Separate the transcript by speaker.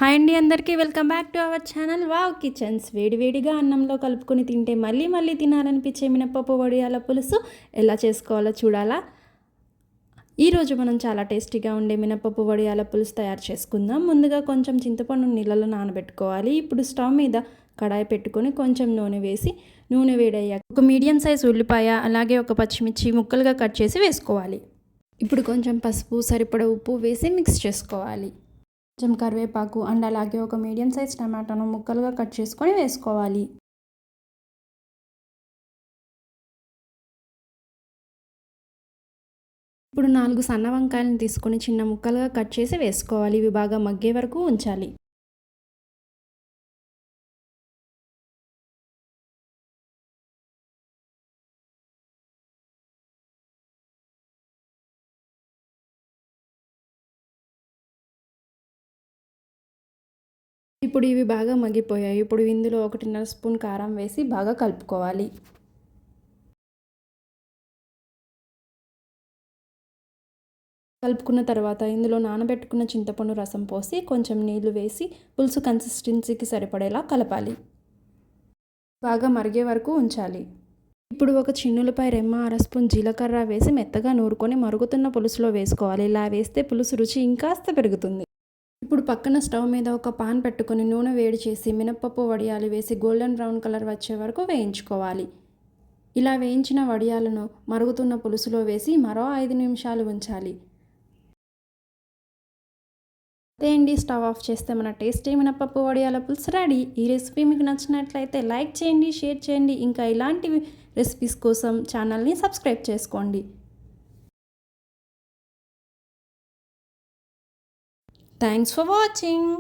Speaker 1: Hi అండి, అందరికీ welcome back to our channel wow kitchens. వేడివేడిగా అన్నంలో కలుపుకొని తింటే మళ్ళీ మళ్ళీ తినాలనిపించే మినపప్పు వడియాల పులుసు ఎలా చేసుకోవాలో చూడాలా? ఈరోజు మనం చాలా టేస్టీగా ఉండే మినపప్పు వడియాల పులుసు తయారు చేసుకుందాం. ముందుగా కొంచెం చింతపండు నీళ్ళలో నానబెట్టుకోవాలి. ఇప్పుడు స్టవ్ మీద కడాయి పెట్టుకొని కొంచెం నూనె వేసి, నూనె వేడయ్యాక ఒక మీడియం సైజ్ ఉల్లిపాయ అలాగే ఒక పచ్చిమిర్చి ముక్కలుగా కట్ చేసి వేసుకోవాలి. ఇప్పుడు కొంచెం పసుపు, సరిపడా ఉప్పు వేసి మిక్స్ చేసుకోవాలి. కొంచెం కరివేపాకు అండ్ అలాగే ఒక మీడియం సైజ్ టమాటాను ముక్కలుగా కట్ చేసుకొని వేసుకోవాలి. ఇప్పుడు 4 సన్న వంకాయలను తీసుకొని చిన్న ముక్కలుగా కట్ చేసి వేసుకోవాలి. ఇవి బాగా మగ్గే వరకు ఉంచాలి. ఇప్పుడు ఇవి బాగా మగ్గిపోయాయి. ఇప్పుడు ఇందులో 1.5 స్పూన్ కారం వేసి బాగా కలుపుకోవాలి. కలుపుకున్న తర్వాత ఇందులో నానబెట్టుకున్న చింతపండు రసం పోసి కొంచెం నీళ్లు వేసి పులుసు కన్సిస్టెన్సీకి సరిపడేలా కలపాలి. బాగా మరిగే వరకు ఉంచాలి. ఇప్పుడు ఒక చిన్నులపై రెమ్మ, అర స్పూన్ జీలకర్ర వేసి మెత్తగా నూరుకొని మరుగుతున్న పులుసులో వేసుకోవాలి. ఇలా వేస్తే పులుసు రుచి ఇంకాస్త పెరుగుతుంది. ఇప్పుడు పక్కన స్టవ్ మీద ఒక పాన్ పెట్టుకొని నూనె వేడి చేసి మినపప్పు వడియాలు వేసి గోల్డెన్ బ్రౌన్ కలర్ వచ్చే వరకు వేయించుకోవాలి. ఇలా వేయించిన వడియాలను మరుగుతున్న పులుసులో వేసి మరో 5 నిమిషాలు ఉంచాలి. అంతే అండి, స్టవ్ ఆఫ్ చేస్తే మన టేస్టీ మినపప్పు వడియాల పులుసు రెడీ. ఈ రెసిపీ మీకు నచ్చినట్లయితే లైక్ చేయండి, షేర్ చేయండి. ఇంకా ఇలాంటి రెసిపీస్ కోసం ఛానల్ని సబ్స్క్రైబ్ చేసుకోండి. Thanks for watching.